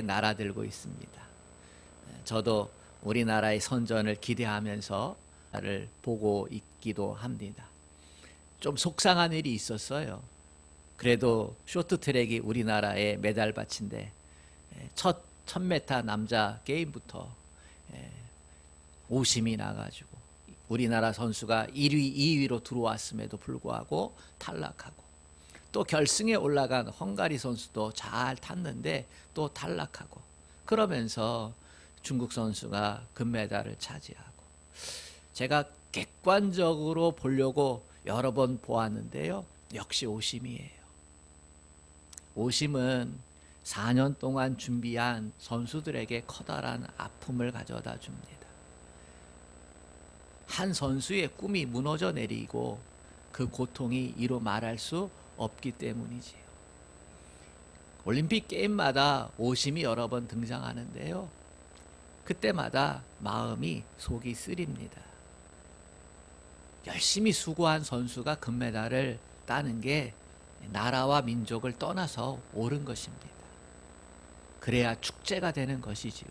날아들고 있습니다. 저도 우리나라의 선전을 기대하면서 를 보고 있기도 합니다. 좀 속상한 일이 있었어요. 그래도 쇼트트랙이 우리나라의 메달밭인데 첫 1000m 남자 게임부터 오심이 나가지고 우리나라 선수가 1위, 2위로 들어왔음에도 불구하고 탈락하고, 또 결승에 올라간 헝가리 선수도 잘 탔는데 또 탈락하고, 그러면서 중국 선수가 금메달을 차지하고, 제가 객관적으로 보려고 여러 번 보았는데요, 역시 오심이에요. 오심은 4년 동안 준비한 선수들에게 커다란 아픔을 가져다 줍니다. 한 선수의 꿈이 무너져 내리고 그 고통이 이루 말할 수 없기 때문이지요. 올림픽 게임마다 오심이 여러 번 등장하는데요, 그때마다 마음이 속이 쓰립니다. 열심히 수고한 선수가 금메달을 따는 게 나라와 민족을 떠나서 옳은 것입니다. 그래야 축제가 되는 것이지요.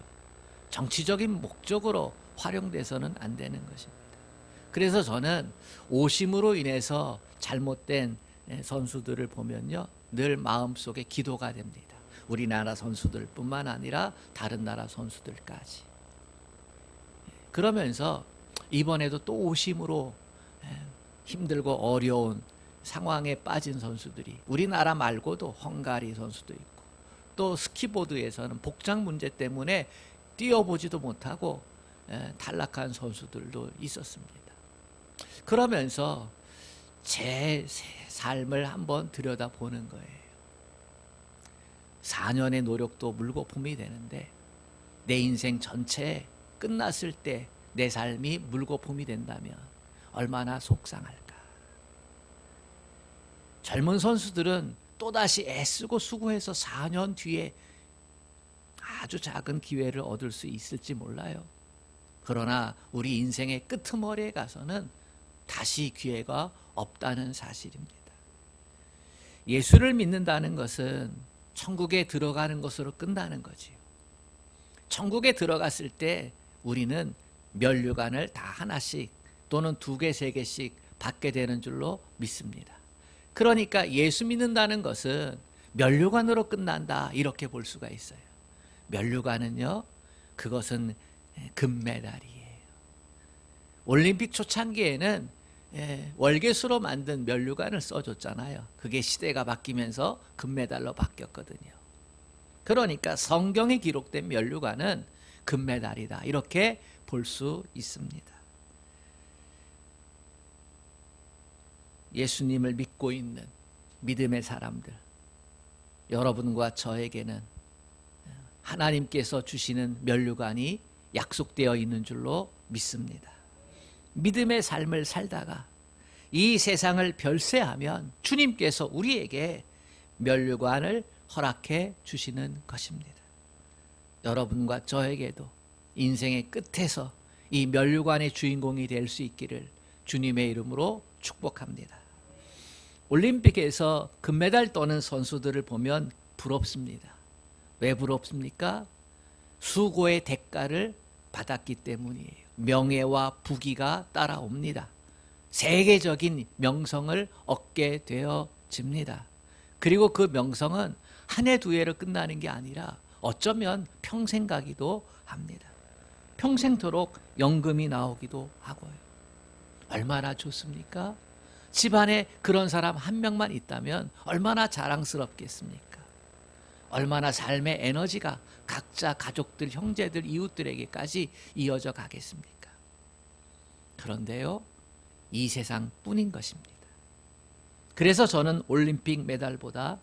정치적인 목적으로 활용돼서는 안 되는 것입니다. 그래서 저는 오심으로 인해서 잘못된 선수들을 보면요, 늘 마음속에 기도가 됩니다. 우리나라 선수들뿐만 아니라 다른 나라 선수들까지. 그러면서 이번에도 또 오심으로 힘들고 어려운 상황에 빠진 선수들이 우리나라 말고도 헝가리 선수도 있고, 또 스키보드에서는 복장 문제 때문에 뛰어보지도 못하고 탈락한 선수들도 있었습니다. 그러면서 제 삶을 한번 들여다보는 거예요. 4년의 노력도 물거품이 되는데 내 인생 전체 끝났을 때 내 삶이 물거품이 된다면 얼마나 속상할까. 젊은 선수들은 또다시 애쓰고 수고해서 4년 뒤에 아주 작은 기회를 얻을 수 있을지 몰라요. 그러나 우리 인생의 끄트머리에 가서는 다시 기회가 없다는 사실입니다. 예수를 믿는다는 것은 천국에 들어가는 것으로 끝나는 거지요. 천국에 들어갔을 때 우리는 면류관을 다 하나씩 또는 2개, 3개씩 받게 되는 줄로 믿습니다. 그러니까 예수 믿는다는 것은 면류관으로 끝난다, 이렇게 볼 수가 있어요. 면류관은요, 그것은 금메달이에요. 올림픽 초창기에는 월계수로 만든 면류관을 써줬잖아요. 그게 시대가 바뀌면서 금메달로 바뀌었거든요. 그러니까 성경에 기록된 면류관은 금메달이다, 이렇게 볼 수 있습니다. 예수님을 믿고 있는 믿음의 사람들, 여러분과 저에게는 하나님께서 주시는 면류관이 약속되어 있는 줄로 믿습니다. 믿음의 삶을 살다가 이 세상을 별세하면 주님께서 우리에게 면류관을 허락해 주시는 것입니다. 여러분과 저에게도 인생의 끝에서 이 면류관의 주인공이 될 수 있기를 주님의 이름으로 축복합니다. 올림픽에서 금메달 떠는 선수들을 보면 부럽습니다. 왜 부럽습니까? 수고의 대가를 받았기 때문이에요. 명예와 부귀가 따라옵니다. 세계적인 명성을 얻게 되어집니다. 그리고 그 명성은 한 해, 2해로 끝나는 게 아니라 어쩌면 평생 가기도 합니다. 평생토록 연금이 나오기도 하고요. 얼마나 좋습니까? 집안에 그런 사람 한 명만 있다면 얼마나 자랑스럽겠습니까? 얼마나 삶의 에너지가 각자 가족들, 형제들, 이웃들에게까지 이어져 가겠습니까? 그런데요, 이 세상뿐인 것입니다. 그래서 저는 올림픽 메달보다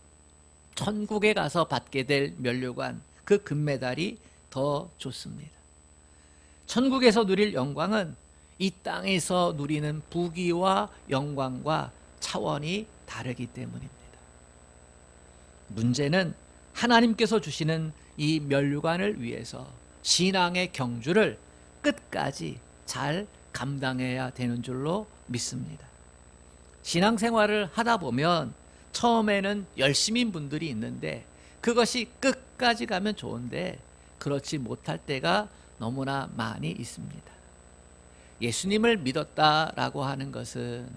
천국에 가서 받게 될 면류관, 그 금메달이 더 좋습니다. 천국에서 누릴 영광은 이 땅에서 누리는 부귀와 영광과 차원이 다르기 때문입니다. 문제는 하나님께서 주시는 이 면류관을 위해서 신앙의 경주를 끝까지 잘 감당해야 되는 줄로 믿습니다. 신앙생활을 하다 보면 처음에는 열심인 분들이 있는데 그것이 끝까지 가면 좋은데 그렇지 못할 때가 너무나 많이 있습니다. 예수님을 믿었다라고 하는 것은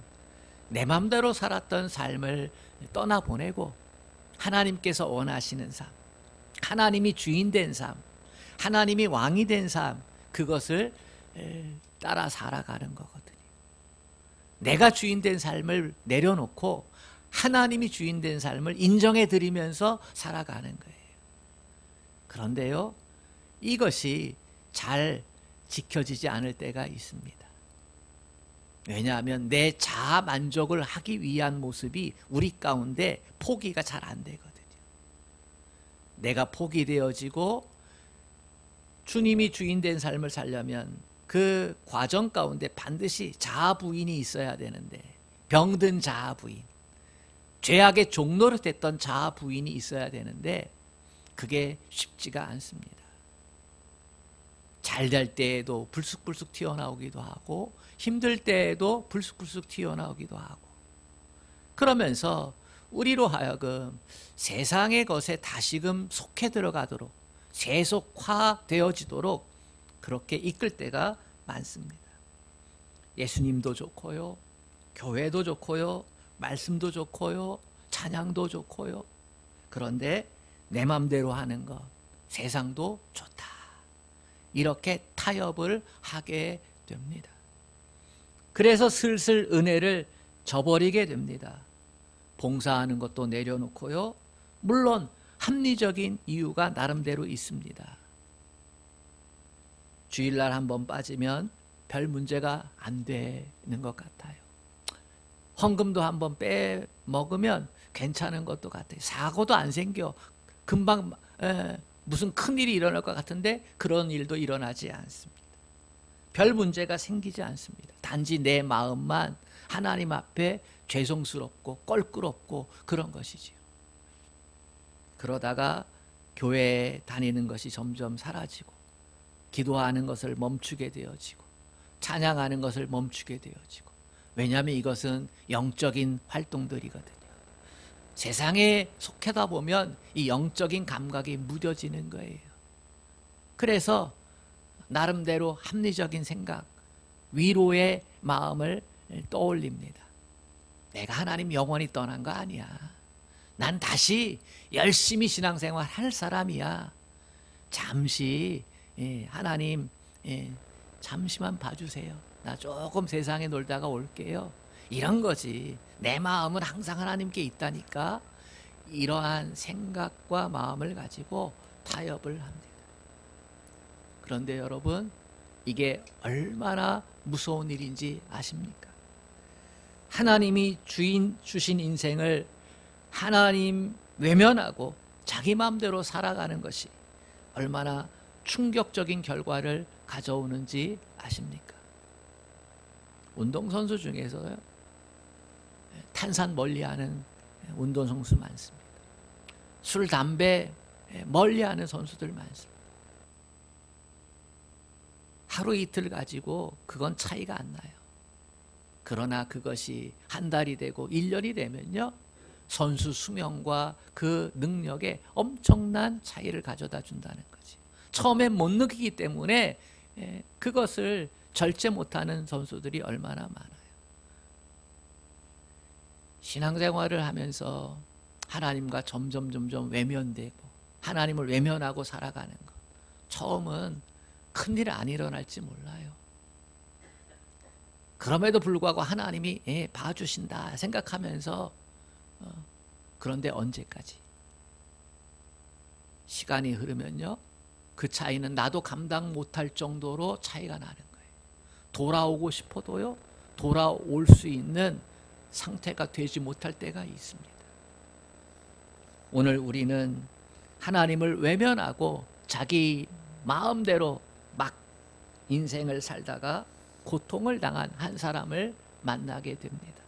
내 맘대로 살았던 삶을 떠나보내고 하나님께서 원하시는 삶, 하나님이 주인 된 삶, 하나님이 왕이 된 삶, 그것을 따라 살아가는 거거든요. 내가 주인 된 삶을 내려놓고 하나님이 주인 된 삶을 인정해 드리면서 살아가는 거예요. 그런데요, 이것이 잘 지켜지지 않을 때가 있습니다. 왜냐하면 내 자아 만족을 하기 위한 모습이 우리 가운데 포기가 잘 안 되거든요. 내가 포기되어지고 주님이 주인 된 삶을 살려면 그 과정 가운데 반드시 자아 부인이 있어야 되는데, 병든 자아 부인, 죄악의 종로로 됐던 자아 부인이 있어야 되는데 그게 쉽지가 않습니다. 잘 될 때에도 불쑥불쑥 튀어나오기도 하고 힘들 때에도 불쑥불쑥 튀어나오기도 하고, 그러면서 우리로 하여금 세상의 것에 다시금 속해 들어가도록 세속화되어지도록 그렇게 이끌 때가 많습니다. 예수님도 좋고요, 교회도 좋고요, 말씀도 좋고요, 찬양도 좋고요. 그런데 내 맘대로 하는 것, 세상도 좋다, 이렇게 타협을 하게 됩니다. 그래서 슬슬 은혜를 저버리게 됩니다. 봉사하는 것도 내려놓고요, 물론 합리적인 이유가 나름대로 있습니다. 주일날 한번 빠지면 별 문제가 안 되는 것 같아요. 헌금도 한번 빼먹으면 괜찮은 것도 같아요. 사고도 안 생겨. 금방 무슨 큰일이 일어날 것 같은데 그런 일도 일어나지 않습니다. 별 문제가 생기지 않습니다. 단지 내 마음만 하나님 앞에 죄송스럽고 껄끄럽고 그런 것이지요. 그러다가 교회에 다니는 것이 점점 사라지고, 기도하는 것을 멈추게 되어지고, 찬양하는 것을 멈추게 되어지고. 왜냐하면 이것은 영적인 활동들이거든요. 세상에 속하다 보면 이 영적인 감각이 무뎌지는 거예요. 그래서 나름대로 합리적인 생각, 위로의 마음을 떠올립니다. 내가 하나님 영원히 떠난 거 아니야. 난 다시 열심히 신앙생활 할 사람이야. 잠시 하나님 잠시만 봐주세요. 나 조금 세상에 놀다가 올게요. 이런 거지. 내 마음은 항상 하나님께 있다니까. 이러한 생각과 마음을 가지고 타협을 합니다. 그런데 여러분, 이게 얼마나 무서운 일인지 아십니까? 하나님이 주신 인생을 하나님 외면하고 자기 마음대로 살아가는 것이 얼마나 충격적인 결과를 가져오는지 아십니까? 운동선수 중에서요, 탄산 멀리하는 운동선수 많습니다. 술, 담배 멀리하는 선수들 많습니다. 하루 이틀 가지고 그건 차이가 안 나요. 그러나 그것이 한 달이 되고 1년이 되면요, 선수 수명과 그 능력에 엄청난 차이를 가져다 준다는 거지. 처음엔 못 느끼기 때문에 그것을 절제 못하는 선수들이 얼마나 많아요. 신앙생활을 하면서 하나님과 점점 외면되고 하나님을 외면하고 살아가는 것, 처음은 큰일 안 일어날지 몰라요. 그럼에도 불구하고 하나님이 봐주신다 생각하면서 그런데 언제까지? 시간이 흐르면요, 그 차이는 나도 감당 못할 정도로 차이가 나는 거예요. 돌아오고 싶어도요, 돌아올 수 있는 상태가 되지 못할 때가 있습니다. 오늘 우리는 하나님을 외면하고 자기 마음대로 막 인생을 살다가 고통을 당한 한 사람을 만나게 됩니다.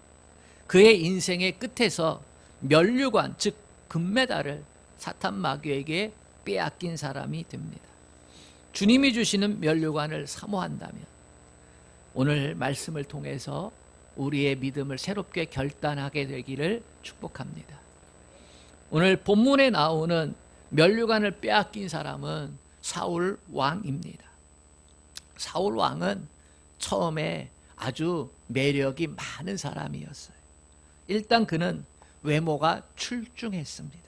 그의 인생의 끝에서 면류관, 즉 금메달을 사탄 마귀에게 빼앗긴 사람이 됩니다. 주님이 주시는 면류관을 사모한다면 오늘 말씀을 통해서 우리의 믿음을 새롭게 결단하게 되기를 축복합니다. 오늘 본문에 나오는 면류관을 빼앗긴 사람은 사울 왕입니다. 사울 왕은 처음에 아주 매력이 많은 사람이었어요. 일단 그는 외모가 출중했습니다.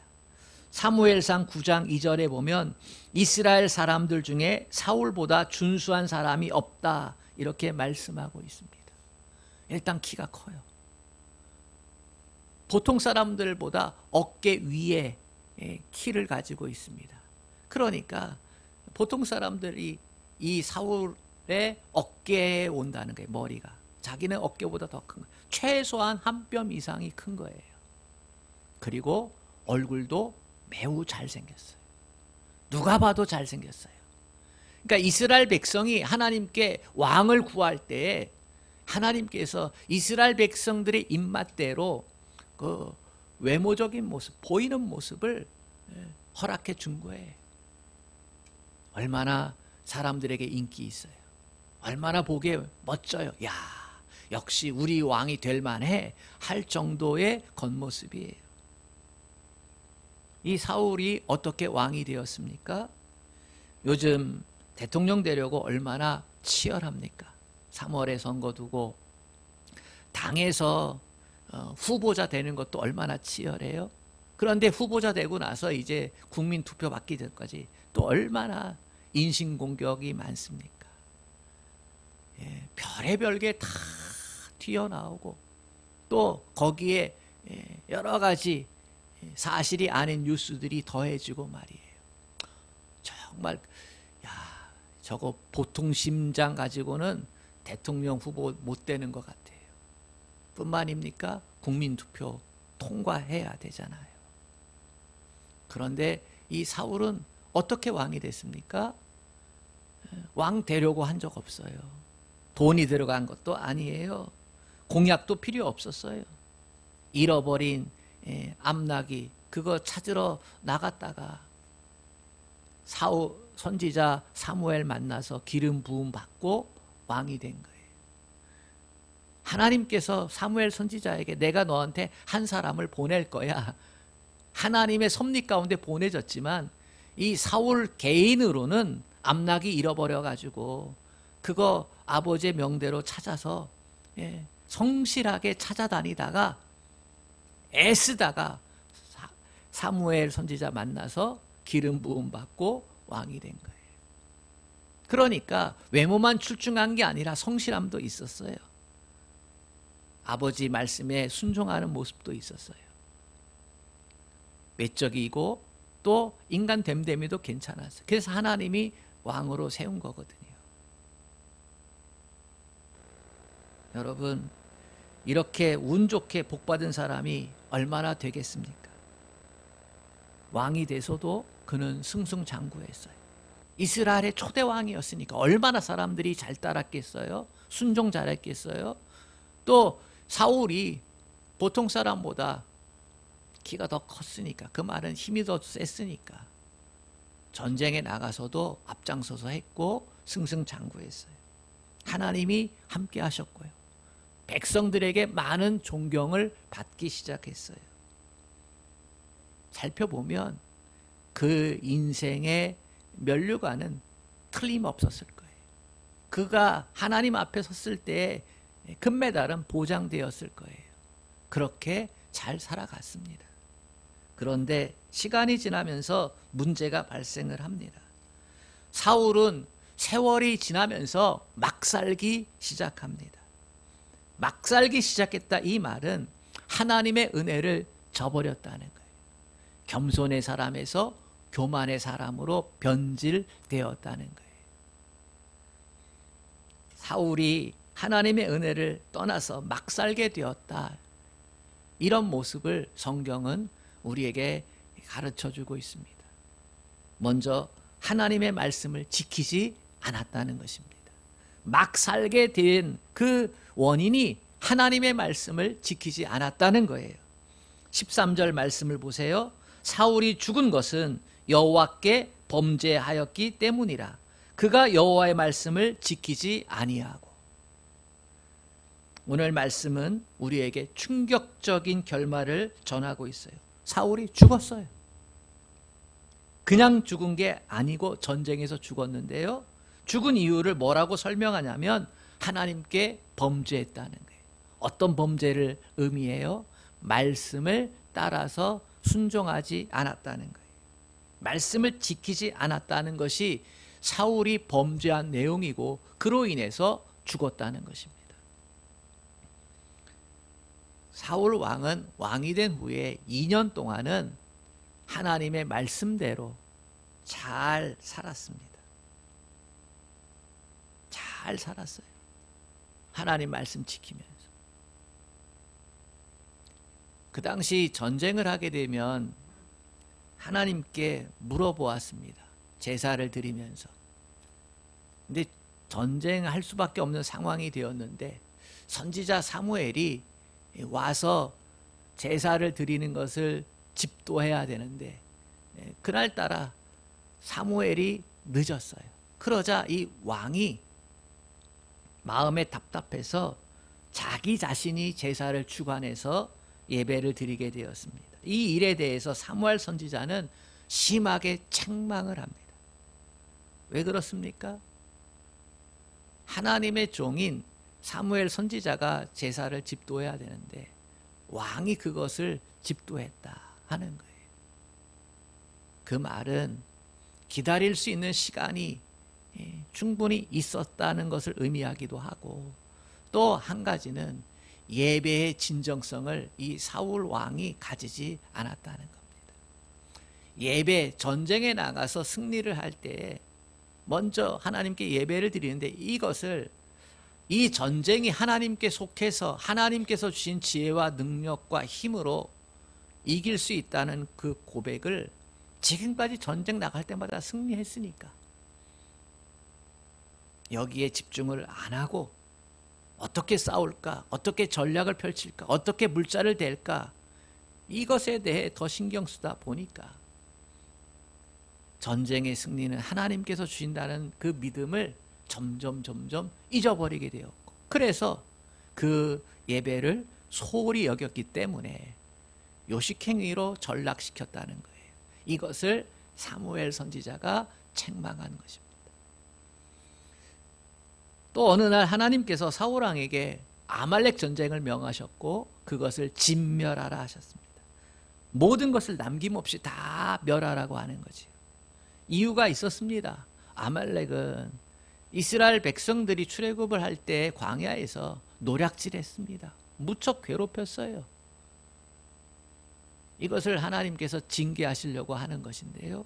사무엘상 9장 2절에 보면 이스라엘 사람들 중에 사울보다 준수한 사람이 없다 이렇게 말씀하고 있습니다. 일단 키가 커요. 보통 사람들보다 어깨 위에 키를 가지고 있습니다. 그러니까 보통 사람들이 이 사울의 어깨에 온다는 거예요. 머리가. 자기는 어깨보다 더 큰 거예요. 최소한 한 뼘 이상이 큰 거예요. 그리고 얼굴도 매우 잘생겼어요. 누가 봐도 잘생겼어요. 그러니까 이스라엘 백성이 하나님께 왕을 구할 때 하나님께서 이스라엘 백성들의 입맛대로 그 외모적인 모습, 보이는 모습을 허락해 준 거예요. 얼마나 사람들에게 인기 있어요. 얼마나 보기에 멋져요. 야, 역시 우리 왕이 될 만해 할 정도의 겉모습이에요. 이 사울이 어떻게 왕이 되었습니까? 요즘 대통령 되려고 얼마나 치열합니까? 3월에 선거 두고 당에서 후보자 되는 것도 얼마나 치열해요. 그런데 후보자 되고 나서 이제 국민 투표 받기 전까지 또 얼마나 인신공격이 많습니까? 예, 별의별 게 다 튀어나오고 또 거기에 여러 가지 사실이 아닌 뉴스들이 더해지고 말이에요. 정말 야, 저거 보통 심장 가지고는 대통령 후보 못 되는 것 같아요. 뿐만입니까? 국민투표 통과해야 되잖아요. 그런데 이 사울은 어떻게 왕이 됐습니까? 왕 되려고 한 적 없어요. 돈이 들어간 것도 아니에요. 공약도 필요 없었어요. 잃어버린 암나귀 그거 찾으러 나갔다가 선지자 사무엘 만나서 기름 부음 받고 왕이 된 거예요. 하나님께서 사무엘 선지자에게 내가 너한테 한 사람을 보낼 거야. 하나님의 섭리 가운데 보내졌지만 이 사울 개인으로는 암나귀 잃어버려 가지고 그거 아버지의 명대로 찾아서 성실하게 찾아다니다가 애쓰다가 사무엘 선지자 만나서 기름 부음 받고 왕이 된 거예요. 그러니까 외모만 출중한 게 아니라 성실함도 있었어요. 아버지 말씀에 순종하는 모습도 있었어요. 외적이고 또 인간 됨됨이도 괜찮았어요. 그래서 하나님이 왕으로 세운 거거든요. 여러분, 이렇게 운 좋게 복받은 사람이 얼마나 되겠습니까? 왕이 돼서도 그는 승승장구했어요. 이스라엘의 초대 왕이었으니까 얼마나 사람들이 잘 따랐겠어요? 순종 잘했겠어요? 또 사울이 보통 사람보다 키가 더 컸으니까, 그 말은 힘이 더 셌으니까 전쟁에 나가서도 앞장서서 했고 승승장구했어요. 하나님이 함께 하셨고요. 백성들에게 많은 존경을 받기 시작했어요. 살펴보면 그 인생의 면류관은 틀림없었을 거예요. 그가 하나님 앞에 섰을 때 금메달은 보장되었을 거예요. 그렇게 잘 살아갔습니다. 그런데 시간이 지나면서 문제가 발생을 합니다. 사울은 세월이 지나면서 막 살기 시작합니다. 막 살기 시작했다 이 말은 하나님의 은혜를 저버렸다는 거예요. 겸손의 사람에서 교만의 사람으로 변질되었다는 거예요. 사울이 하나님의 은혜를 떠나서 막 살게 되었다. 이런 모습을 성경은 우리에게 가르쳐주고 있습니다. 먼저 하나님의 말씀을 지키지 않았다는 것입니다. 막 살게 된 그 원인이 하나님의 말씀을 지키지 않았다는 거예요. 13절 말씀을 보세요. 사울이 죽은 것은 여호와께 범죄하였기 때문이라. 그가 여호와의 말씀을 지키지 아니하고. 오늘 말씀은 우리에게 충격적인 결말을 전하고 있어요. 사울이 죽었어요. 그냥 죽은 게 아니고 전쟁에서 죽었는데요. 죽은 이유를 뭐라고 설명하냐면 하나님께 범죄했다는 거예요. 어떤 범죄를 의미해요? 말씀을 따라서 순종하지 않았다는 거예요. 말씀을 지키지 않았다는 것이 사울이 범죄한 내용이고 그로 인해서 죽었다는 것입니다. 사울 왕은 왕이 된 후에 2년 동안은 하나님의 말씀대로 잘 살았습니다. 잘 살았어요. 하나님 말씀 지키면서. 그 당시 전쟁을 하게 되면 하나님께 물어보았습니다. 제사를 드리면서. 근데 전쟁할 수밖에 없는 상황이 되었는데 선지자 사무엘이 와서 제사를 드리는 것을 집도해야 되는데 그날따라 사무엘이 늦었어요. 그러자 이 왕이 마음에 답답해서 자기 자신이 제사를 주관해서 예배를 드리게 되었습니다. 이 일에 대해서 사무엘 선지자는 심하게 책망을 합니다. 왜 그렇습니까? 하나님의 종인 사무엘 선지자가 제사를 집도해야 되는데 왕이 그것을 집도했다 하는 거예요. 그 말은 기다릴 수 있는 시간이 충분히 있었다는 것을 의미하기도 하고 또 한 가지는 예배의 진정성을 이 사울 왕이 가지지 않았다는 겁니다. 예배, 전쟁에 나가서 승리를 할 때 먼저 하나님께 예배를 드리는데 이것을 이 전쟁이 하나님께 속해서 하나님께서 주신 지혜와 능력과 힘으로 이길 수 있다는 그 고백을 지금까지 전쟁 나갈 때마다 승리했으니까 여기에 집중을 안 하고 어떻게 싸울까, 어떻게 전략을 펼칠까, 어떻게 물자를 댈까 이것에 대해 더 신경 쓰다 보니까 전쟁의 승리는 하나님께서 주신다는 그 믿음을 점점 잊어버리게 되었고 그래서 그 예배를 소홀히 여겼기 때문에 요식행위로 전락시켰다는 거예요. 이것을 사무엘 선지자가 책망한 것입니다. 또 어느 날 하나님께서 사울 왕에게 아말렉 전쟁을 명하셨고 그것을 진멸하라 하셨습니다. 모든 것을 남김없이 다 멸하라고 하는 거지요. 이유가 있었습니다. 아말렉은 이스라엘 백성들이 출애굽을 할 때 광야에서 노략질했습니다. 무척 괴롭혔어요. 이것을 하나님께서 징계하시려고 하는 것인데요.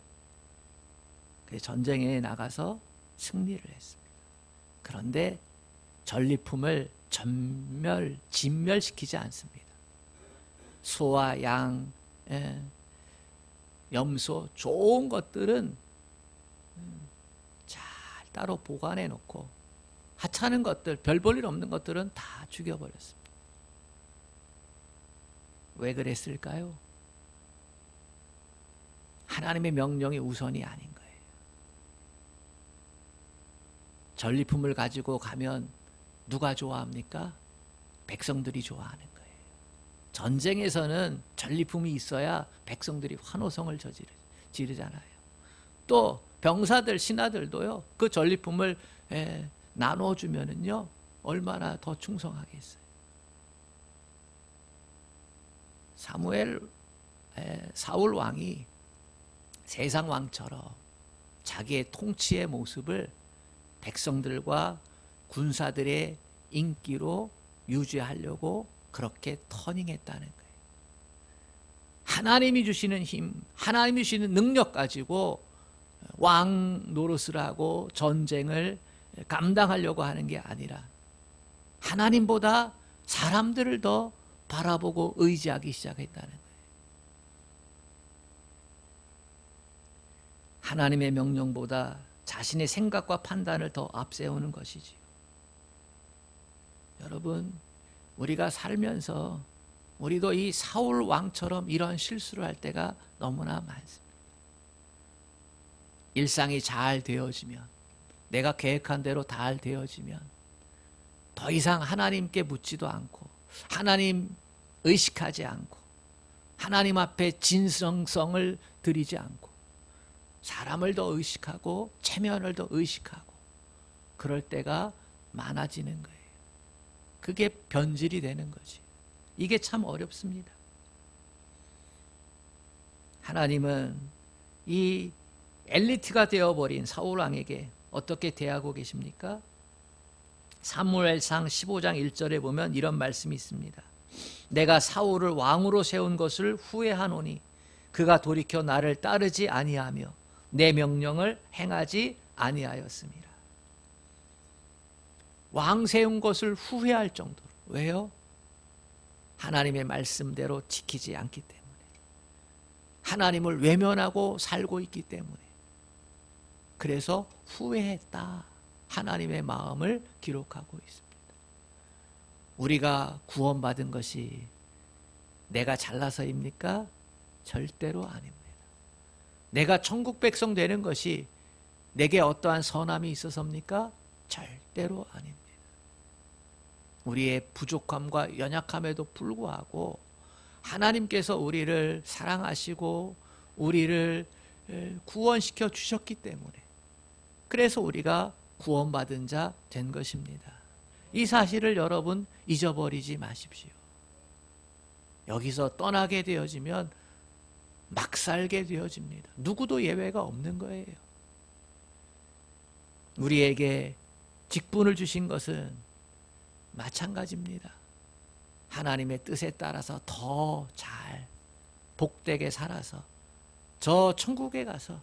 전쟁에 나가서 승리를 했습니다. 그런데 전리품을 진멸시키지 않습니다. 소와 양, 염소, 좋은 것들은 잘 따로 보관해 놓고 하찮은 것들, 별 볼 일 없는 것들은 다 죽여버렸습니다. 왜 그랬을까요? 하나님의 명령이 우선이 아닌 거예요. 전리품을 가지고 가면 누가 좋아합니까? 백성들이 좋아하는 거예요. 전쟁에서는 전리품이 있어야 백성들이 환호성을 지르잖아요. 또 병사들, 신하들도요. 그 전리품을 나눠주면은요 얼마나 더 충성하겠어요. 사울 왕이 세상 왕처럼 자기의 통치의 모습을 백성들과 군사들의 인기로 유지하려고 그렇게 터닝했다는 거예요. 하나님이 주시는 힘, 하나님이 주시는 능력 가지고 왕 노릇을 하고 전쟁을 감당하려고 하는 게 아니라 하나님보다 사람들을 더 바라보고 의지하기 시작했다는 거예요. 하나님의 명령보다 자신의 생각과 판단을 더 앞세우는 것이지요. 여러분, 우리가 살면서 우리도 이 사울 왕처럼 이런 실수를 할 때가 너무나 많습니다. 일상이 잘 되어지면, 내가 계획한 대로 잘 되어지면 더 이상 하나님께 묻지도 않고 하나님 의식하지 않고 하나님 앞에 진성성을 드리지 않고 사람을 더 의식하고 체면을 더 의식하고 그럴 때가 많아지는 거예요. 그게 변질이 되는 거지. 이게 참 어렵습니다. 하나님은 이 엘리트가 되어버린 사울왕에게 어떻게 대하고 계십니까? 사무엘상 15장 1절에 보면 이런 말씀이 있습니다. 내가 사울을 왕으로 세운 것을 후회하노니 그가 돌이켜 나를 따르지 아니하며 내 명령을 행하지 아니하였습니다. 왕 세운 것을 후회할 정도로. 왜요? 하나님의 말씀대로 지키지 않기 때문에. 하나님을 외면하고 살고 있기 때문에. 그래서 후회했다. 하나님의 마음을 기록하고 있습니다. 우리가 구원받은 것이 내가 잘나서입니까? 절대로 아닙니다. 내가 천국 백성 되는 것이 내게 어떠한 선함이 있어서입니까? 절대로 아닙니다. 우리의 부족함과 연약함에도 불구하고 하나님께서 우리를 사랑하시고 우리를 구원시켜 주셨기 때문에 그래서 우리가 구원받은 자 된 것입니다. 이 사실을 여러분 잊어버리지 마십시오. 여기서 떠나게 되어지면 막 살게 되어집니다. 누구도 예외가 없는 거예요. 우리에게 직분을 주신 것은 마찬가지입니다. 하나님의 뜻에 따라서 더 잘 복되게 살아서 저 천국에 가서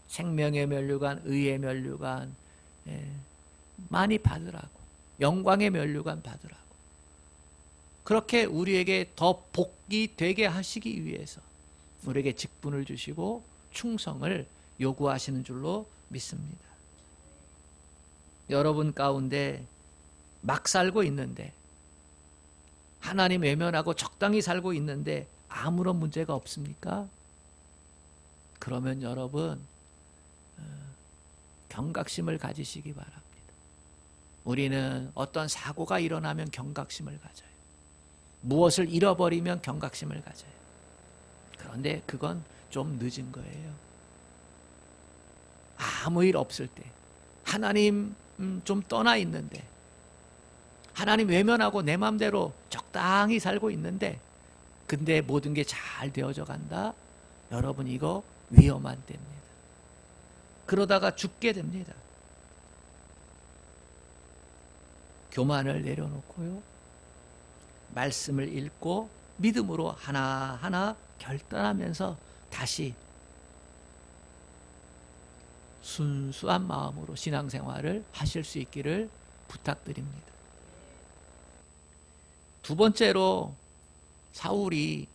생명의 면류관, 의의 면류관 많이 받으라고, 영광의 면류관 받으라고, 그렇게 우리에게 더 복이 되게 하시기 위해서 우리에게 직분을 주시고 충성을 요구하시는 줄로 믿습니다. 여러분 가운데 막 살고 있는데, 하나님 외면하고 적당히 살고 있는데 아무런 문제가 없습니까? 그러면 여러분 경각심을 가지시기 바랍니다. 우리는 어떤 사고가 일어나면 경각심을 가져요. 무엇을 잃어버리면 경각심을 가져요. 그런데 그건 좀 늦은 거예요. 아무 일 없을 때, 하나님 좀 떠나 있는데, 하나님 외면하고 내 마음대로 적당히 살고 있는데 근데 모든 게 잘 되어져 간다? 여러분 이거 위험한 때입니다. 그러다가 죽게 됩니다. 교만을 내려놓고요, 말씀을 읽고 믿음으로 하나하나 결단하면서 다시 순수한 마음으로 신앙생활을 하실 수 있기를 부탁드립니다. 두 번째로 사울이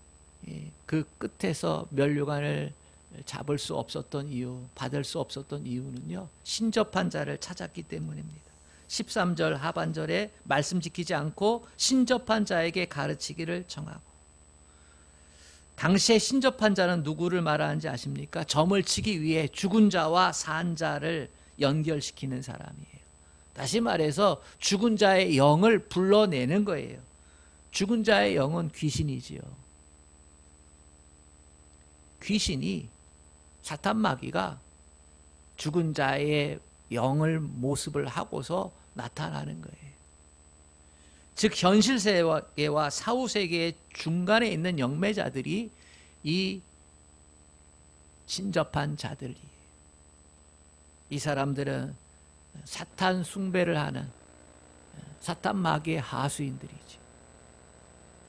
그 끝에서 면류관을 잡을 수 없었던 이유, 받을 수 없었던 이유는요, 신접한 자를 찾았기 때문입니다. 13절 하반절에 말씀 지키지 않고 신접한 자에게 가르치기를 청하고. 당시에 신접한 자는 누구를 말하는지 아십니까? 점을 치기 위해 죽은 자와 산 자를 연결시키는 사람이에요. 다시 말해서 죽은 자의 영을 불러내는 거예요. 죽은 자의 영은 귀신이지요. 귀신이, 사탄 마귀가 죽은 자의 영을 모습을 하고서 나타나는 거예요. 즉 현실 세계와 사후 세계의 중간에 있는 영매자들이 이 신접한 자들이에요. 이 사람들은 사탄 숭배를 하는 사탄 마귀의 하수인들이죠.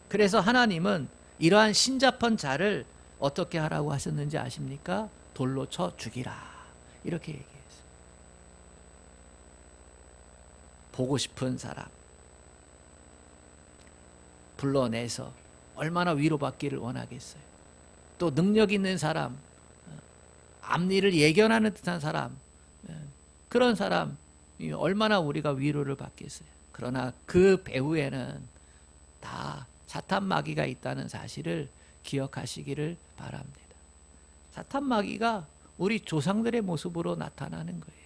그래서 하나님은 이러한 신접한 자를 어떻게 하라고 하셨는지 아십니까? 돌로 쳐 죽이라, 이렇게 얘기했어요. 보고 싶은 사람 불러내서 얼마나 위로받기를 원하겠어요. 또 능력 있는 사람, 앞일을 예견하는 듯한 사람, 그런 사람 얼마나 우리가 위로를 받겠어요. 그러나 그 배후에는 다 사탄 마귀가 있다는 사실을 기억하시기를 바랍니다. 사탄 마귀가 우리 조상들의 모습으로 나타나는 거예요.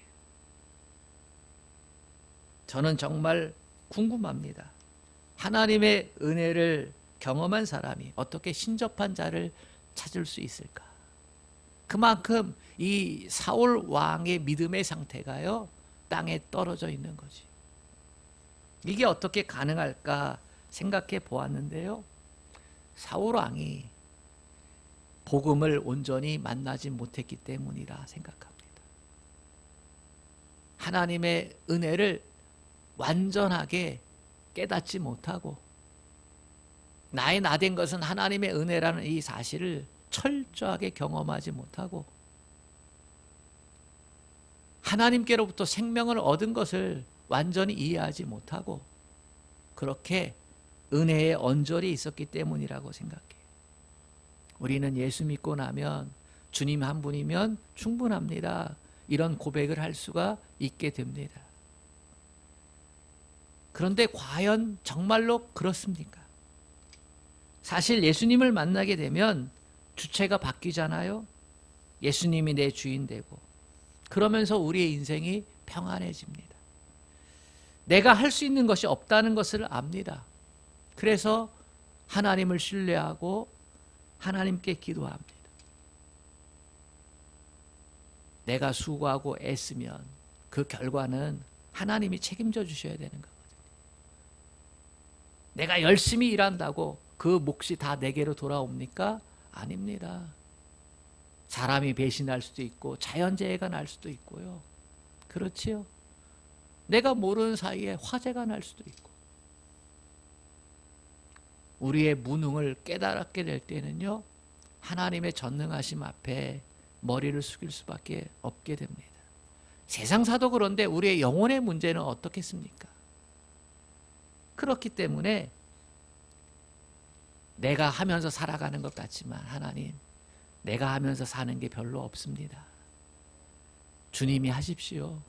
저는 정말 궁금합니다. 하나님의 은혜를 경험한 사람이 어떻게 신접한 자를 찾을 수 있을까? 그만큼 이 사울 왕의 믿음의 상태가요, 땅에 떨어져 있는 거지. 이게 어떻게 가능할까 생각해 보았는데요, 사울 왕이 복음을 온전히 만나지 못했기 때문이라 생각합니다. 하나님의 은혜를 완전하게 깨닫지 못하고, 나의 나된 것은 하나님의 은혜라는 이 사실을 철저하게 경험하지 못하고, 하나님께로부터 생명을 얻은 것을 완전히 이해하지 못하고, 그렇게 은혜의 언저리에 있었기 때문이라고 생각해요. 우리는 예수 믿고 나면 주님 한 분이면 충분합니다, 이런 고백을 할 수가 있게 됩니다. 그런데 과연 정말로 그렇습니까? 사실 예수님을 만나게 되면 주체가 바뀌잖아요. 예수님이 내 주인 되고, 그러면서 우리의 인생이 평안해집니다. 내가 할 수 있는 것이 없다는 것을 압니다. 그래서 하나님을 신뢰하고 하나님께 기도합니다. 내가 수고하고 애쓰면 그 결과는 하나님이 책임져 주셔야 되는 거거든요. 내가 열심히 일한다고 그 몫이 다 내게로 돌아옵니까? 아닙니다. 사람이 배신할 수도 있고 자연재해가 날 수도 있고요. 그렇지요. 내가 모르는 사이에 화재가 날 수도 있고. 우리의 무능을 깨달게 될 때는요, 하나님의 전능하심 앞에 머리를 숙일 수밖에 없게 됩니다. 세상사도 그런데 우리의 영혼의 문제는 어떻겠습니까? 그렇기 때문에 내가 하면서 살아가는 것 같지만, 하나님, 내가 하면서 사는 게 별로 없습니다. 주님이 하십시오.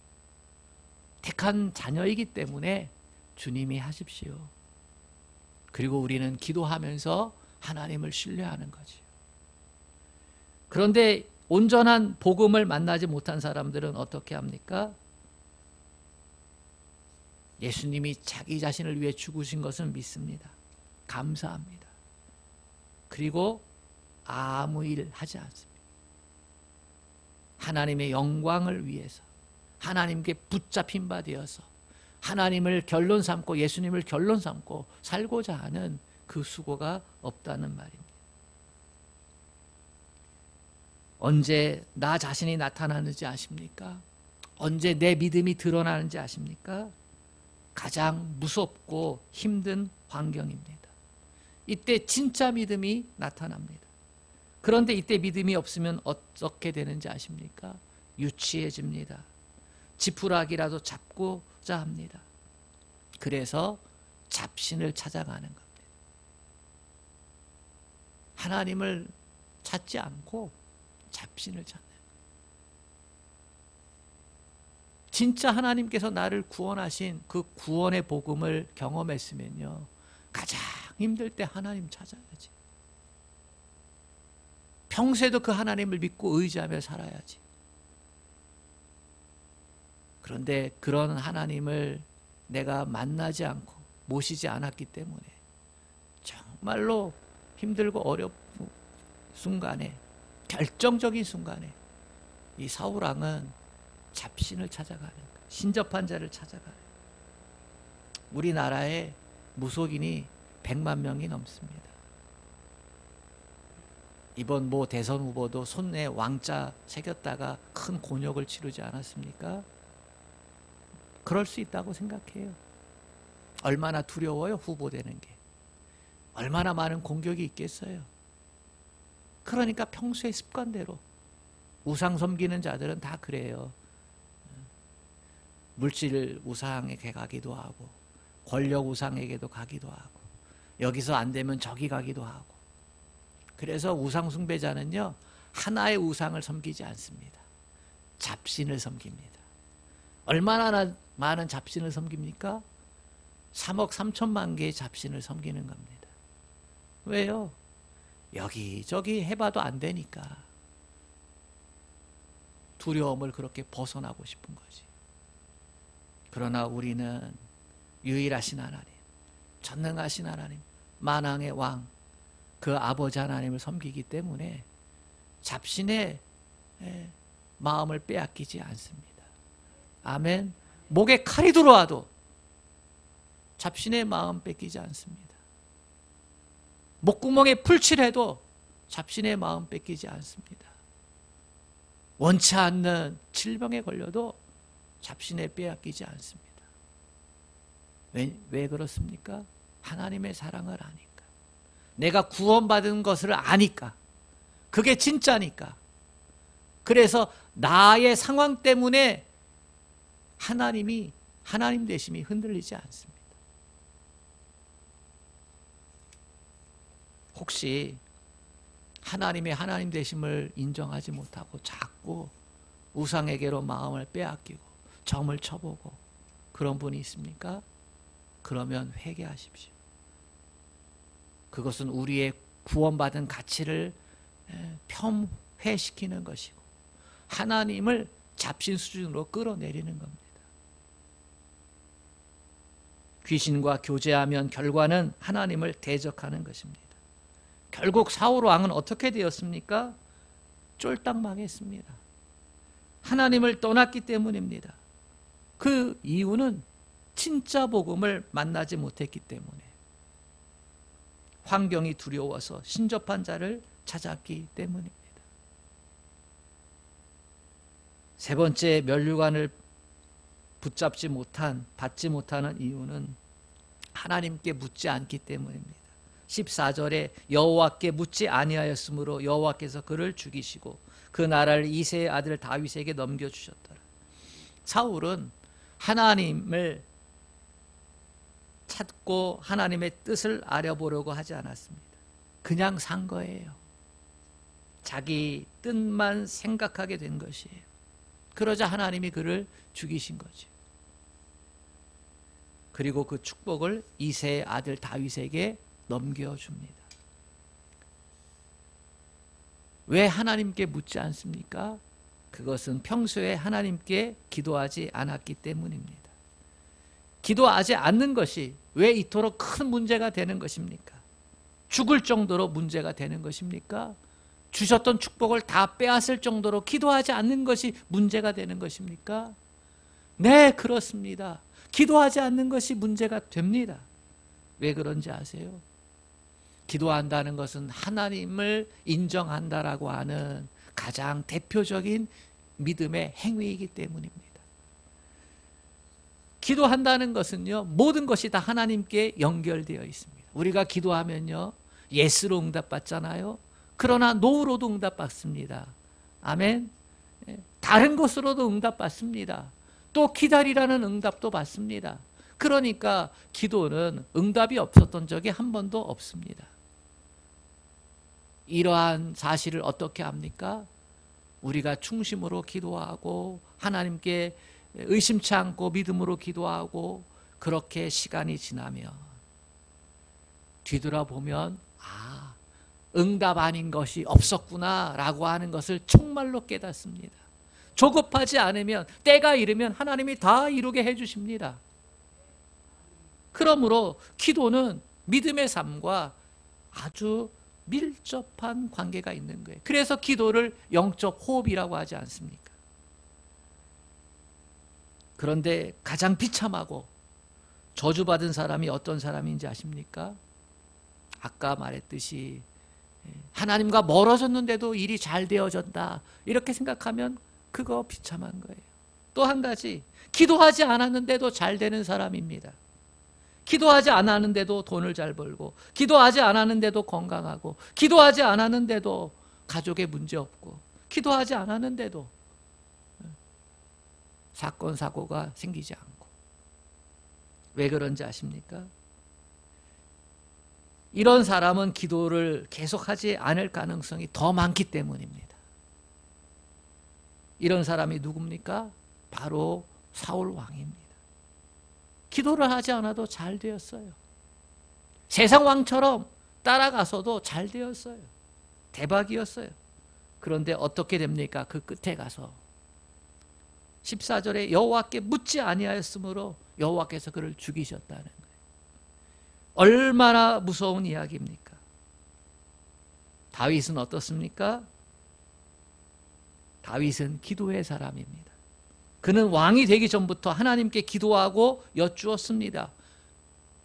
택한 자녀이기 때문에 주님이 하십시오. 그리고 우리는 기도하면서 하나님을 신뢰하는 거죠. 그런데 온전한 복음을 만나지 못한 사람들은 어떻게 합니까? 예수님이 자기 자신을 위해 죽으신 것은 믿습니다. 감사합니다. 그리고 아무 일 하지 않습니다. 하나님의 영광을 위해서, 하나님께 붙잡힌 바 되어서 하나님을 결론 삼고 예수님을 결론 삼고 살고자 하는 그 수고가 없다는 말입니다. 언제 나 자신이 나타나는지 아십니까? 언제 내 믿음이 드러나는지 아십니까? 가장 무섭고 힘든 환경입니다. 이때 진짜 믿음이 나타납니다. 그런데 이때 믿음이 없으면 어떻게 되는지 아십니까? 유치해집니다. 지푸라기라도 잡고자 합니다. 그래서 잡신을 찾아가는 겁니다. 하나님을 찾지 않고 잡신을 찾는 거예요. 진짜 하나님께서 나를 구원하신 그 구원의 복음을 경험했으면요, 가장 힘들 때 하나님 찾아야지. 평소에도 그 하나님을 믿고 의지하며 살아야지. 그런데 그런 하나님을 내가 만나지 않고 모시지 않았기 때문에 정말로 힘들고 어려운 순간에, 결정적인 순간에 이 사울 왕은 잡신을 찾아가는 거예요. 신접한 자를 찾아가요. 우리나라에 무속인이 100만 명이 넘습니다. 이번 모 대선 후보도 손에 왕자 새겼다가 큰 곤욕을 치르지 않았습니까? 그럴 수 있다고 생각해요. 얼마나 두려워요, 후보되는 게. 얼마나 많은 공격이 있겠어요. 그러니까 평소의 습관대로, 우상 섬기는 자들은 다 그래요. 물질 우상에게 가기도 하고, 권력 우상에게도 가기도 하고, 여기서 안 되면 저기 가기도 하고. 그래서 우상 숭배자는요, 하나의 우상을 섬기지 않습니다. 잡신을 섬깁니다. 얼마나 많은 잡신을 섬깁니까? 3억 3천만 개의 잡신을 섬기는 겁니다. 왜요? 여기저기 해봐도 안 되니까. 두려움을 그렇게 벗어나고 싶은 거지. 그러나 우리는 유일하신 하나님, 전능하신 하나님, 만왕의 왕, 그 아버지 하나님을 섬기기 때문에 잡신에 마음을 빼앗기지 않습니다. 아멘. 목에 칼이 들어와도 잡신의 마음 뺏기지 않습니다. 목구멍에 풀칠해도 잡신의 마음 뺏기지 않습니다. 원치 않는 질병에 걸려도 잡신에 빼앗기지 않습니다. 왜 그렇습니까? 하나님의 사랑을 아니까. 내가 구원받은 것을 아니까. 그게 진짜니까. 그래서 나의 상황 때문에 하나님 되심이 흔들리지 않습니다. 혹시 하나님의 하나님 되심을 인정하지 못하고 자꾸 우상에게로 마음을 빼앗기고 점을 쳐보고 그런 분이 있습니까? 그러면 회개하십시오. 그것은 우리의 구원받은 가치를 폄훼시키는 것이고 하나님을 잡신 수준으로 끌어내리는 겁니다. 귀신과 교제하면 결과는 하나님을 대적하는 것입니다. 결국 사울 왕은 어떻게 되었습니까? 쫄딱 망했습니다. 하나님을 떠났기 때문입니다. 그 이유는 진짜 복음을 만나지 못했기 때문에 환경이 두려워서 신접한 자를 찾았기 때문입니다. 세 번째, 면류관을 받지 못하는 이유는 하나님께 묻지 않기 때문입니다. 14절에 여호와께 묻지 아니하였으므로 여호와께서 그를 죽이시고 그 나라를 이새의 아들 다윗에게 넘겨주셨더라. 사울은 하나님을 찾고 하나님의 뜻을 알아보려고 하지 않았습니다. 그냥 산 거예요. 자기 뜻만 생각하게 된 것이에요. 그러자 하나님이 그를 죽이신 거죠. 그리고 그 축복을 이새의 아들 다윗에게 넘겨줍니다. 왜 하나님께 묻지 않습니까? 그것은 평소에 하나님께 기도하지 않았기 때문입니다. 기도하지 않는 것이 왜 이토록 큰 문제가 되는 것입니까? 죽을 정도로 문제가 되는 것입니까? 주셨던 축복을 다 빼앗을 정도로 기도하지 않는 것이 문제가 되는 것입니까? 네, 그렇습니다. 기도하지 않는 것이 문제가 됩니다. 왜 그런지 아세요? 기도한다는 것은 하나님을 인정한다라고 하는 가장 대표적인 믿음의 행위이기 때문입니다. 기도한다는 것은요, 모든 것이 다 하나님께 연결되어 있습니다. 우리가 기도하면요, 예스로 응답받잖아요. 그러나 노로도 응답받습니다. 아멘. 다른 것으로도 응답받습니다. 또 기다리라는 응답도 받습니다. 그러니까 기도는 응답이 없었던 적이 한 번도 없습니다. 이러한 사실을 어떻게 합니까? 우리가 충심으로 기도하고 하나님께 의심치 않고 믿음으로 기도하고 그렇게 시간이 지나면 뒤돌아보면 응답 아닌 것이 없었구나 라고 하는 것을 정말로 깨닫습니다. 조급하지 않으면 때가 이르면 하나님이 다 이루게 해주십니다. 그러므로 기도는 믿음의 삶과 아주 밀접한 관계가 있는 거예요. 그래서 기도를 영적 호흡이라고 하지 않습니까? 그런데 가장 비참하고 저주받은 사람이 어떤 사람인지 아십니까? 아까 말했듯이 하나님과 멀어졌는데도 일이 잘 되어졌다 이렇게 생각하면 그거 비참한 거예요. 또 한 가지, 기도하지 않았는데도 잘 되는 사람입니다. 기도하지 않았는데도 돈을 잘 벌고, 기도하지 않았는데도 건강하고, 기도하지 않았는데도 가족에 문제 없고, 기도하지 않았는데도 사건 사고가 생기지 않고. 왜 그런지 아십니까? 이런 사람은 기도를 계속하지 않을 가능성이 더 많기 때문입니다. 이런 사람이 누굽니까? 바로 사울 왕입니다. 기도를 하지 않아도 잘 되었어요. 세상 왕처럼 따라가서도 잘 되었어요. 대박이었어요. 그런데 어떻게 됩니까? 그 끝에 가서 14절에 여호와께 묻지 아니하였으므로 여호와께서 그를 죽이셨다는 거예요. 얼마나 무서운 이야기입니까? 다윗은 어떻습니까? 다윗은 기도의 사람입니다. 그는 왕이 되기 전부터 하나님께 기도하고 여쭈었습니다.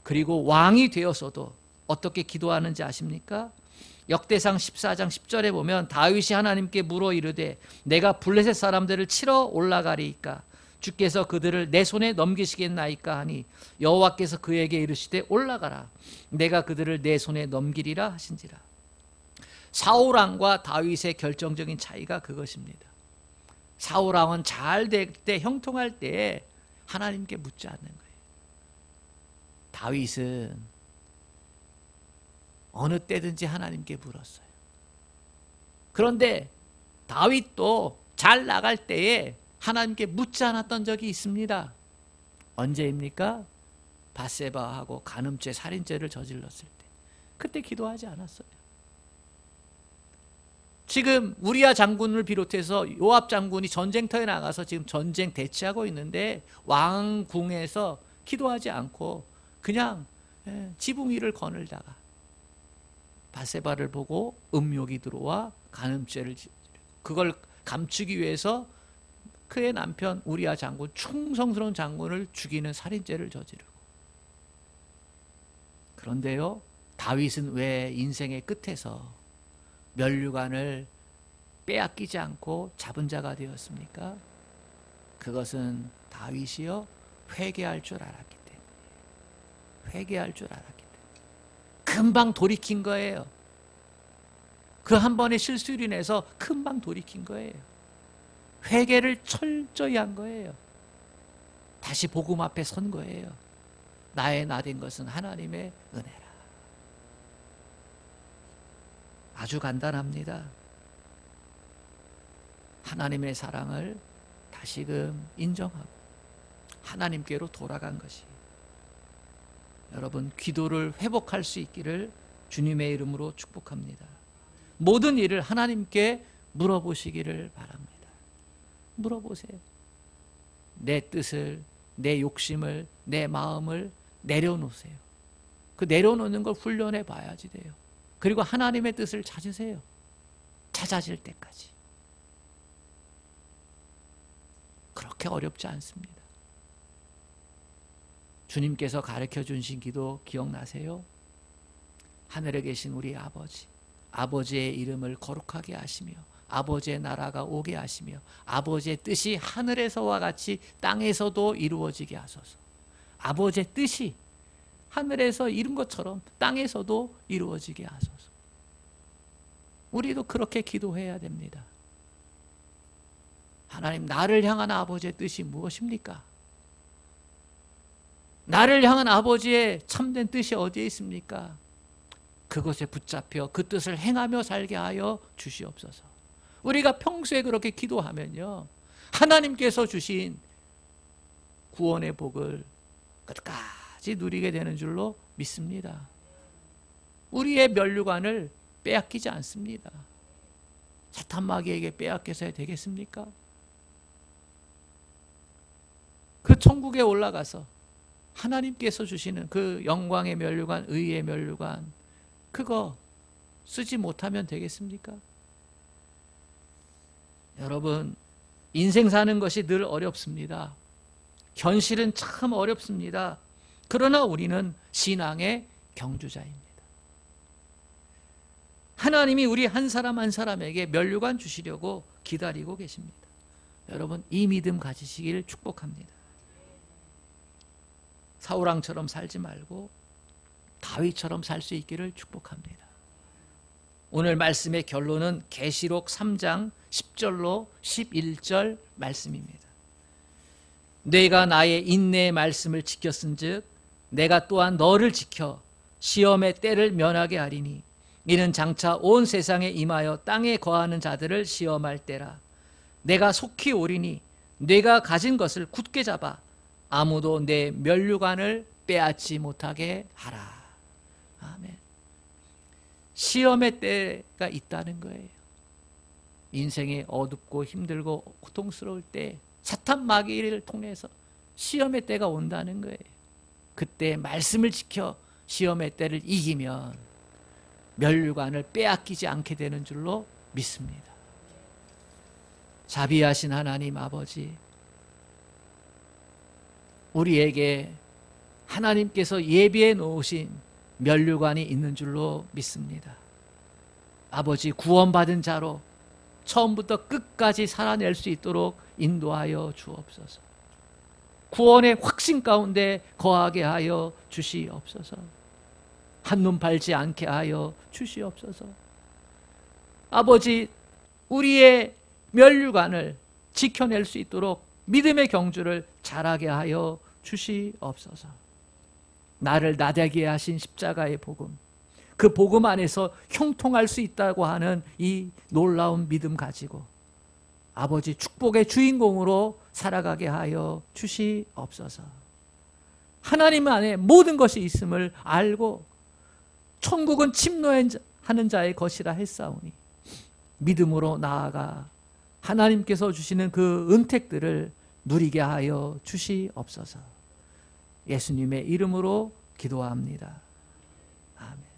그리고 왕이 되어서도 어떻게 기도하는지 아십니까? 역대상 14장 10절에 보면 다윗이 하나님께 물어 이르되 내가 블레셋 사람들을 치러 올라가리이까 주께서 그들을 내 손에 넘기시겠나이까 하니 여호와께서 그에게 이르시되 올라가라 내가 그들을 내 손에 넘기리라 하신지라. 사울왕과 다윗의 결정적인 차이가 그것입니다. 사울왕은 잘 될 때, 형통할 때에 하나님께 묻지 않는 거예요. 다윗은 어느 때든지 하나님께 물었어요. 그런데 다윗도 잘 나갈 때에 하나님께 묻지 않았던 적이 있습니다. 언제입니까? 밧세바하고 간음죄, 살인죄를 저질렀을 때. 그때 기도하지 않았어요. 지금 우리야 장군을 비롯해서 요압 장군이 전쟁터에 나가서 지금 전쟁 대치하고 있는데 왕궁에서 기도하지 않고 그냥 지붕 위를 거닐다가 밧세바를 보고 음욕이 들어와 간음죄를 그걸 감추기 위해서 그의 남편 우리야 장군, 충성스러운 장군을 죽이는 살인죄를 저지르고. 그런데요, 다윗은 왜 인생의 끝에서 면류관을 빼앗기지 않고 잡은 자가 되었습니까? 그것은 다윗이요 회개할 줄 알았기 때문에. 회개할 줄 알았기 때문에. 금방 돌이킨 거예요. 그 한 번의 실수로 인해서 금방 돌이킨 거예요. 회개를 철저히 한 거예요. 다시 복음 앞에 선 거예요. 나의 나된 것은 하나님의 은혜라. 아주 간단합니다. 하나님의 사랑을 다시금 인정하고 하나님께로 돌아간 것이 여러분 기도를 회복할 수 있기를 주님의 이름으로 축복합니다. 모든 일을 하나님께 물어보시기를 바랍니다. 물어보세요. 내 뜻을, 내 욕심을, 내 마음을 내려놓으세요. 그 내려놓는 걸 훈련해 봐야지 돼요. 그리고 하나님의 뜻을 찾으세요. 찾아질 때까지. 그렇게 어렵지 않습니다. 주님께서 가르쳐 주신 기도 기억나세요? 하늘에 계신 우리 아버지, 아버지의 이름을 거룩하게 하시며 아버지의 나라가 오게 하시며 아버지의 뜻이 하늘에서와 같이 땅에서도 이루어지게 하소서. 아버지의 뜻이 하늘에서 이룬 것처럼 땅에서도 이루어지게 하소서. 우리도 그렇게 기도해야 됩니다. 하나님, 나를 향한 아버지의 뜻이 무엇입니까? 나를 향한 아버지의 참된 뜻이 어디에 있습니까? 그것에 붙잡혀 그 뜻을 행하며 살게 하여 주시옵소서. 우리가 평소에 그렇게 기도하면요, 하나님께서 주신 구원의 복을 끝까지 누리게 되는 줄로 믿습니다. 우리의 면류관을 빼앗기지 않습니다. 사탄 마귀에게 빼앗겨서야 되겠습니까? 그 천국에 올라가서 하나님께서 주시는 그 영광의 면류관, 의의 면류관, 그거 쓰지 못하면 되겠습니까? 여러분, 인생 사는 것이 늘 어렵습니다. 현실은 참 어렵습니다. 그러나 우리는 신앙의 경주자입니다. 하나님이 우리 한 사람 한 사람에게 면류관 주시려고 기다리고 계십니다. 여러분, 이 믿음 가지시기를 축복합니다. 사울왕처럼 살지 말고 다윗처럼 살 수 있기를 축복합니다. 오늘 말씀의 결론은 계시록 3장 10절로 11절 말씀입니다. 내가 나의 인내의 말씀을 지켰은즉 내가 또한 너를 지켜 시험의 때를 면하게 하리니 이는 장차 온 세상에 임하여 땅에 거하는 자들을 시험할 때라. 내가 속히 오리니 내가 가진 것을 굳게 잡아 아무도 내 면류관을 빼앗지 못하게 하라. 아멘. 시험의 때가 있다는 거예요. 인생이 어둡고 힘들고 고통스러울 때 사탄 마귀를 통해서 시험의 때가 온다는 거예요. 그때 말씀을 지켜 시험의 때를 이기면 면류관을 빼앗기지 않게 되는 줄로 믿습니다. 자비하신 하나님 아버지, 우리에게 하나님께서 예비해 놓으신 면류관이 있는 줄로 믿습니다. 아버지, 구원받은 자로 처음부터 끝까지 살아낼 수 있도록 인도하여 주옵소서. 구원의 확신 가운데 거하게 하여 주시옵소서. 한눈 팔지 않게 하여 주시옵소서. 아버지, 우리의 면류관을 지켜낼 수 있도록 믿음의 경주를 잘하게 하여 주시옵소서. 나를 나대게 하신 십자가의 복음, 그 복음 안에서 형통할 수 있다고 하는 이 놀라운 믿음 가지고 아버지 축복의 주인공으로 살아가게 하여 주시옵소서. 하나님 안에 모든 것이 있음을 알고 천국은 침노하는 자의 것이라 했사오니 믿음으로 나아가 하나님께서 주시는 그 은택들을 누리게 하여 주시옵소서. 예수님의 이름으로 기도합니다. 아멘.